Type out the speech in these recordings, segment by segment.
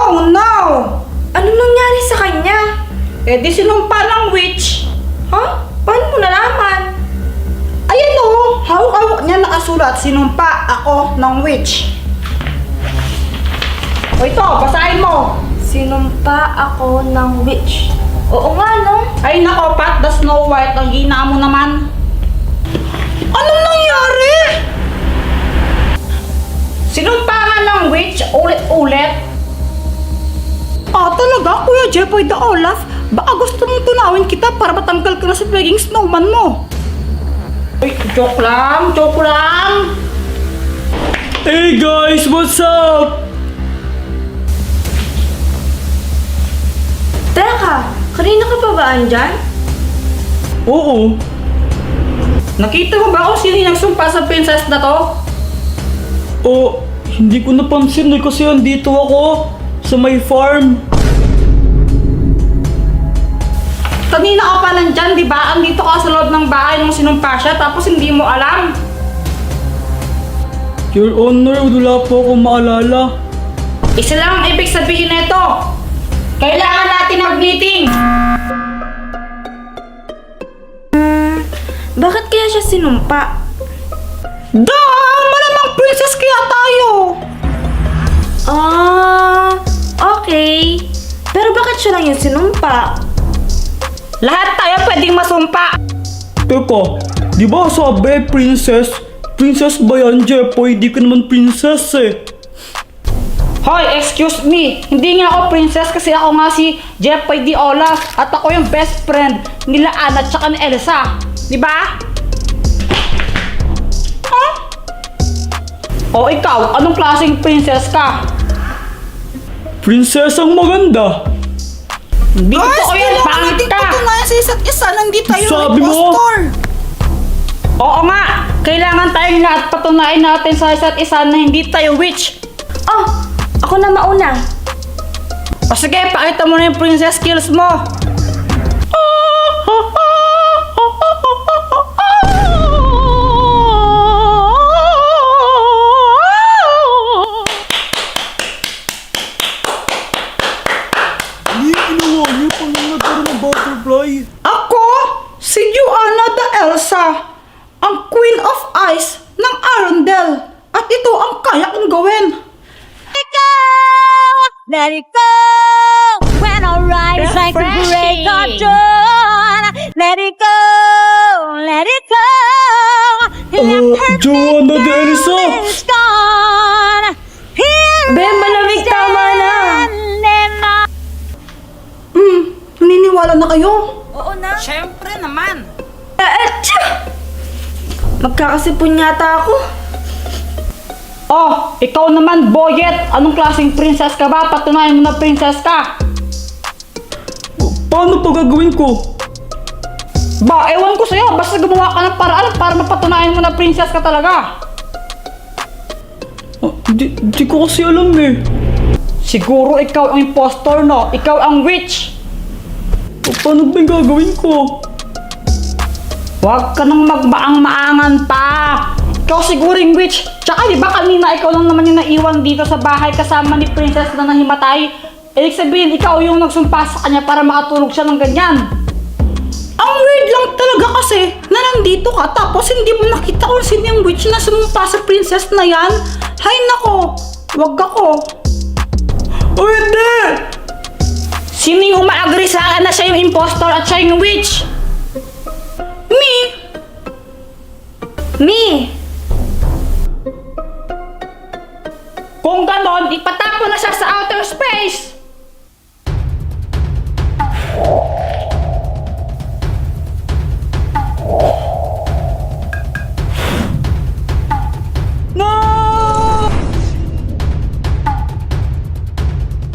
Oh no! Anong nangyari sa kanya? Eh di sinumpa ng witch. Ha? Paano mo nalaman? Ayan o, hawak-hawak niya nakasulat, sinumpa ako ng witch. O ito, basahin mo. Sinumpa ako ng witch. Oo nga, no? Ay nako, Pat, the Snow White, ang gina mo naman. Anong nangyari? Sinumpa nga ng witch, ulit-ulit. Ah, talaga, Kuya Jeffoy the Olaf? Baka gusto mong tunawin kita para matanggal ka na sa pagiging snowman mo. Ay, joke lang, joke lang. Hey guys, what's up? Teka, kanina ka pa ba andyan? Oo. Nakita mo ba kung sino yung nagsumpa sa princess na to? Oh, hindi ko napansin eh kasi andito ako sa may farm. Kanina ka pa nandyan, di ba? Andito ka sa loob ng bahay nung sinumpa siya, tapos hindi mo alam. Your Honor, wala po akong maalala. Isa lang ang ibig sabihin nito. Kailangan natin mag-meeting. Bakit kaya siya sinumpa? Malamang princess kaya tayo. Ah, okay. Pero bakit siya lang yung sinumpa? Lahat tayo pwedeng masumpa. Teka, di ba sabi princess? Princess ba yan, Jeffoy? Di ka naman princess eh. Hoy, excuse me. Hindi nga ako princess kasi ako nga si Jeffoy D. Olaf at ako yung best friend nila Anna at saka ni Elsa. Di ba? Huh? O ikaw, anong klaseng princess ka? Princess ang maganda. Hindi ko yan, pangit ka. Patunayan sa isa't isa, nandito tayo Sabi mo? impostor. Oo nga, kailangan tayong lahat patunayan natin sa isa't isa na hindi tayo witch. Oh, ako na mauna. O sige, pakita mo na yung princess skills mo. Hindi ginawa niyo pang nagkaroon ng butterfly. Ako, si Joanna the Elsa, ang Queen of Ice ng Arundel. At ito ang kaya kong gawin. Let it go when I rise like the break of dawn. Let it go, let it go. Joanna de Elsa! It's gone. Here Ben, malamig, tama na. Naniniwala na kayo? Oo na. Siyempre naman. Magkakasipon yata ako. Oh, ikaw naman, Boyet. Anong klaseng princess ka ba? Patunayan mo na princess ka. Paano pa gagawin ko? Ba, ewan ko sa'yo. Basta gumawa ka ng paraan para mapatunayan mo na princess ka talaga. Di ko kasi alam eh. Siguro ikaw ang impostor, no? Ikaw ang witch. Paano ba yung gagawin ko? Huwag ka nang magmaang-maangan pa. Ikaw siguro yung witch. Tsaka di ba kanina ikaw lang naman yung naiwan dito sa bahay kasama ni princess na nahimatay? Ibig sabihin, ikaw yung nagsumpa sa kanya para makatulog siya ng ganyan. Ang weird lang talaga kasi na nandito ka tapos hindi mo nakita kung sino yung witch na sumumpa sa princess na yan. Hay nako, wag ako. Oh, hindi! Sino yung uma-agree sa akin na siya yung impostor at siya yung witch? Me? Me! Kung ganon, ipatapon na siya sa outer space! No!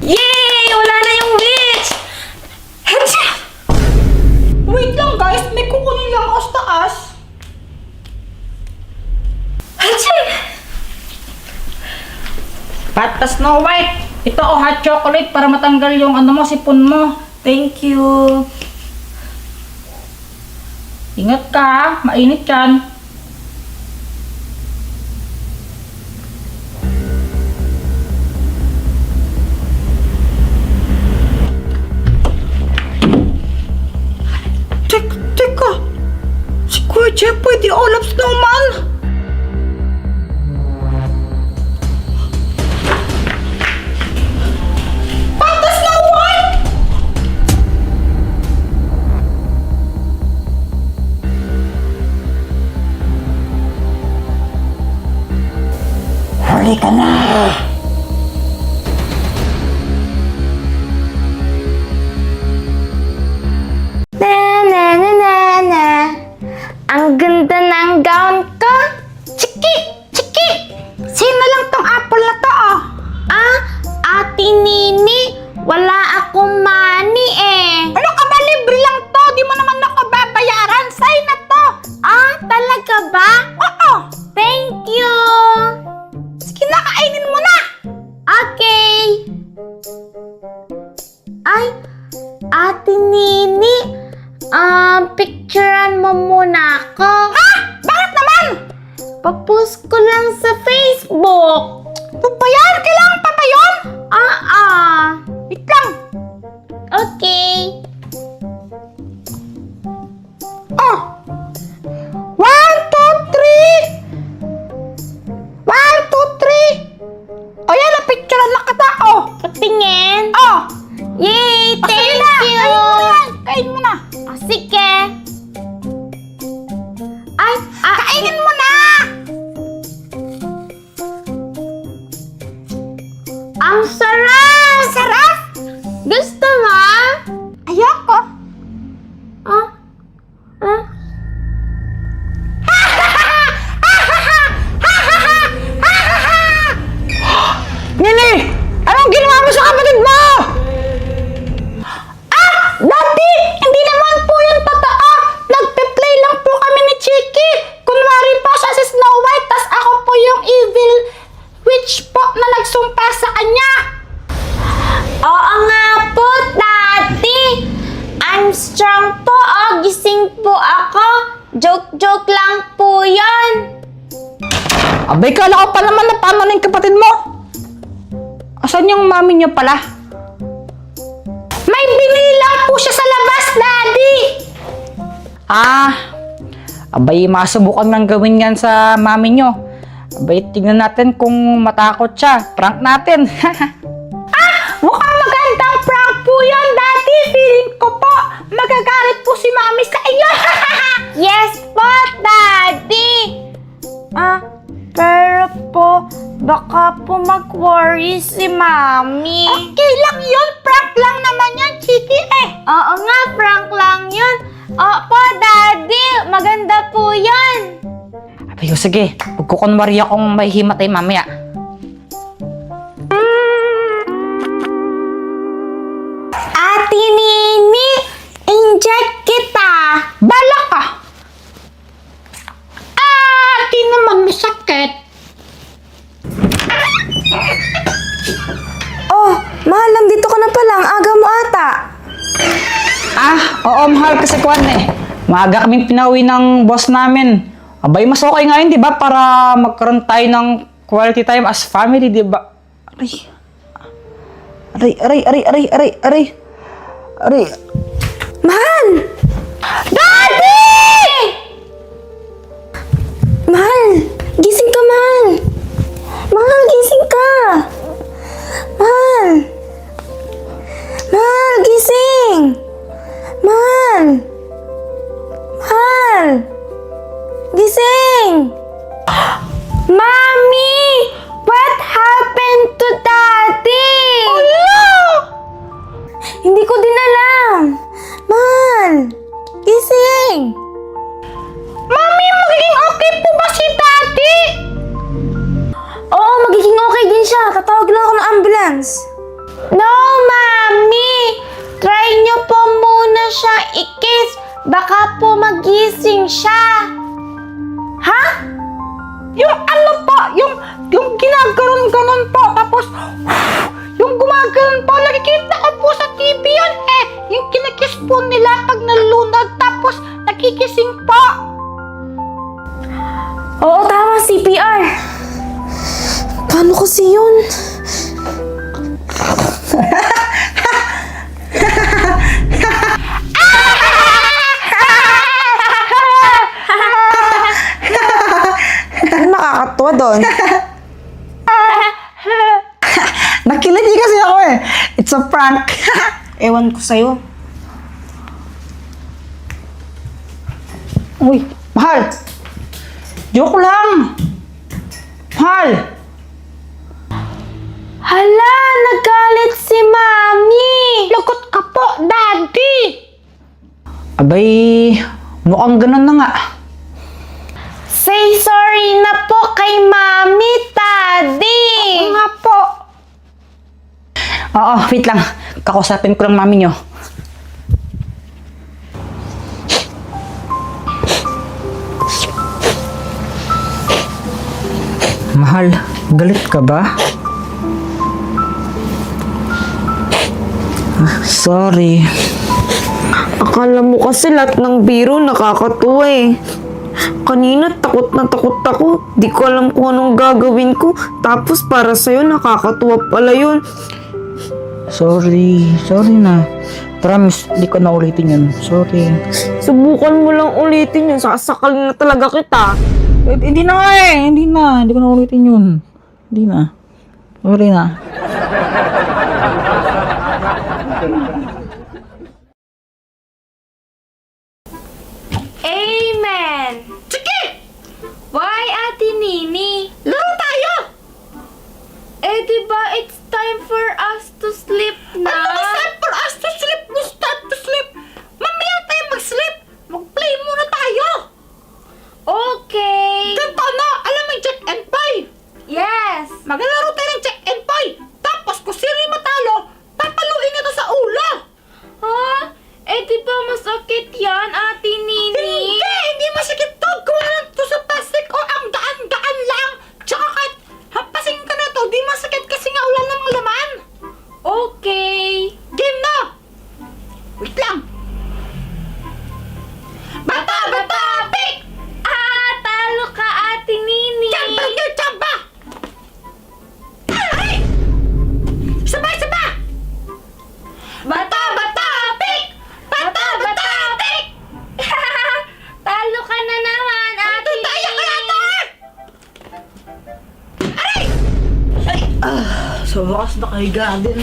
Yay! Wala na yung witch! Hatsya! Wait lang guys, may kukunin lang ako sa taas. Hatsya! Pat, Snow White, ito o hot chocolate para matanggal yung ano mo, sipon mo. Thank you. Ingat ka ha, mainit yan. Jepoy, di Olaf Snowman. Patas na White! Huli ka na! Na na na na na. Ang ganda ng gown ko. Chiki! Chiki! Sino lang tong apple na to, oh? Ah, Ate Nini, wala akong money eh. Ano ka ba? Libre lang to. Di mo naman ako babayaran. Say na to. Ah, talaga ba? Oo. Thank you. Sige na, kainin mo na. Okay. Ay, Ate Nini, picturean mo muna ako. Ha? Bakit naman? Papost ko lang sa Facebook. Ano ba yan? Kailangan pa ba yun? Wait lang. Okay. Oh. 1, 2, 3. 1, 2, 3. O yan, napicturean na kita, oh. Patingin. Oh. Yay! Sige Thank na. you! Kain mo na yan. Kain mo na. Sige. Ay, Kainin mo na. ang sarap! Sarap. Gusto mo? Ayoko. Ah? Ah? Nini! Anong ginawa mo sa kapatid mo? Daddy, hindi naman po yung totoo. Nagpe-play lang po kami ni Chiki. Kunwari po siya si Snow White, tas ako po yung evil witch po na nagsumpa sa kanya. Oo nga po, Tati. I'm strong po. Gising po ako. Joke-joke lang po yan. Abay, kala ko pa naman na paano na yung kapatid mo. Asan yung mami niyo pala? May binili lang po siya sa labas, Daddy. Abay, masubukan lang gawin yan sa mami niyo. Abay, tignan natin kung matakot siya. Prank natin. Mukhang magandang prank po yan, Daddy. Feeling ko po, magagalit po si Mami sa iyo. Yes po, Daddy. Pero po, baka po mag-worry si Mami. Okay lang yun, prank lang naman yan, Chiki eh. Oo nga, prank lang yun. Opo, Daddy. Maganda po yun. Abay, sige. Magkukunwari akong may himatay mamaya. Ate Nini, inject kita. Bala ka. Di naman masakit. Oh, mahal, nandito ka na pala. Ang aga mo ata. Oo, mahal kasi kuwan eh. Maaga kaming pinauwi ng boss namin. Abay, mas okay nga yun, di ba? Para magkaroon tayo ng quality time as family, di ba? Aray. Mahal! Daddy! Mahal! Gising ka, Mahal! Mahal, gising ka! Mahal! Mahal, gising! Mahal! Mahal! Gising! Mommy! What happened to Daddy? Hindi ko din alam. Mahal! Gising! Mami, magiging okay po ba si Daddy? Oo, magiging okay din siya. Tatawag lang ako ng ambulance. No, Mami! Try niyo po muna siya i-kiss. Baka po magising siya. Ha? Yung ano po, yung ginaganon-ganon po, tapos yung gumaganon po, nakikita ko po sa TV yun eh. Yung kinikiss po nila pag nalunod, tapos nakikising po. Oo, tama. CPR. Paano kasi yun? doon. Nakiliti kasi ako eh. It's a prank. Ewan ko sa'yo. Uy, mahal. Joke lang. Mahal. Hala, nagalit si Mami! Lagot ka po, Daddy. Abay, mukhang ganun na nga. Say sorry na po kay Mami, Daddy! Nga po. Oo, wait lang. Kakusapin ko lang mami nyo. Mahal, galit ka ba? Sorry. Akala mo kasi lahat ng biro nakakatuwa eh. Kanina takot na takot ako. Di ko alam kung anong gagawin ko. Tapos para sa'yo nakakatuwa pala yun. Sorry na. Promise, di ko na ulitin yun. Sorry. Subukan mo lang ulitin yun. Sasakal na talaga kita. Hindi na nga eh. Hindi ko na ulitin yun. Hindi na. Sorry na. Amen! Sige! Why, Ate Nini? Laro tayo! Eh, diba it's time for us to sleep na? Ano time for us to sleep? No start to sleep. Mamaya tayo mag-sleep. Mag-play muna tayo. Okay! Ganito na. Alam mo yung check and buy. Yes! Maglalaro tayo ng check and buy. Tapos kung sino yung matalo, papaluin ito sa ulo. Ha? Eh, diba masakit yan, Ate Nini? Hindi masakit to. Gawa lang to sa plastic o ang gaan-gaan lang. Tsaka kahit hampasin ka na to, di masakit kasi nga wala namang laman. Okay! Game na! Wait lang. Bata! Pick! Ah, talo ka, Ate Nini! Tsamba nyo! Tsamba! Ay! Sabay! Bata! Pick! Bata! Pick! Talo ka na naman, Ate Tutaya ka Nini! yata! Aray! Sa wakas nakahiga din.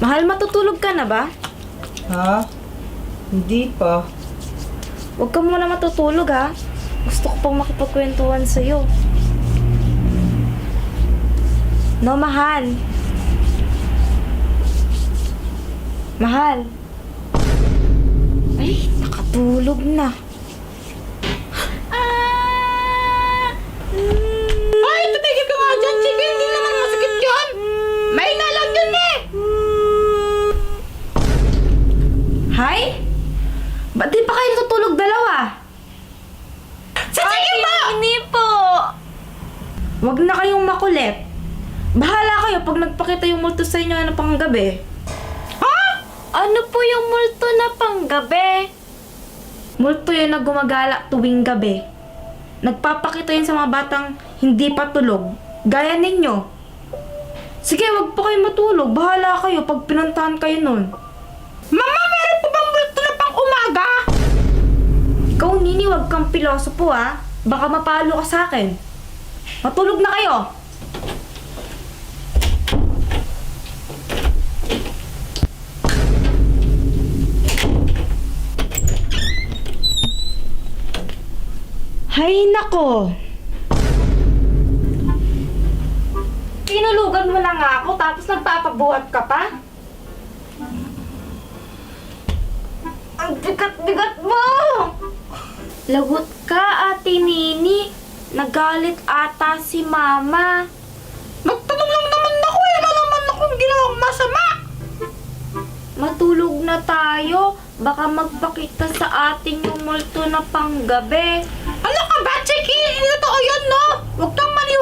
Mahal, matutulog ka na ba? Ha? Hindi pa. Huwag ka muna matutulog, ha? Gusto ko pang makipagkwentuhan sa'yo. No, mahal. Mahal. Ay, nakatulog na. Ay, tumigil ka nga dyan, chicken. Hindi naman masakit yun. May nalang yun eh. Hay? Ba't di pa kayo natutulog dalawa? Sa chicken mo! Hindi po. Huwag na kayong makulit. Bahala kayo pag nagpakita yung multo sa inyo na panggabi. Ha? Ano po yung multo na panggabi? Multo yun na gumagala tuwing gabi. Nagpapakita yun sa mga batang hindi pa tulog. Gaya ninyo. Sige, wag po kayo matulog. Bahala kayo pag pinuntahan kayo nun. Mama, meron po bang multo na pang umaga? Ikaw, Nini, wag kang pilosopo, ha? Baka mapalo ka sa akin. Matulog na kayo. Hay nako! Tinulugan mo na nga ako tapos nagpapabuhat ka pa? Ang bigat-bigat mo! Lagot ka, Ate Nini. Nagalit ata si Mama. Nagtanong lang naman ako eh. Wala naman akong ginawang masama. Matulog na tayo. Baka magpakita sa ating yung multo na panggabi. Ano ka ba, Chiki? Hindi totoo yun, no? Huwag kang maniwala.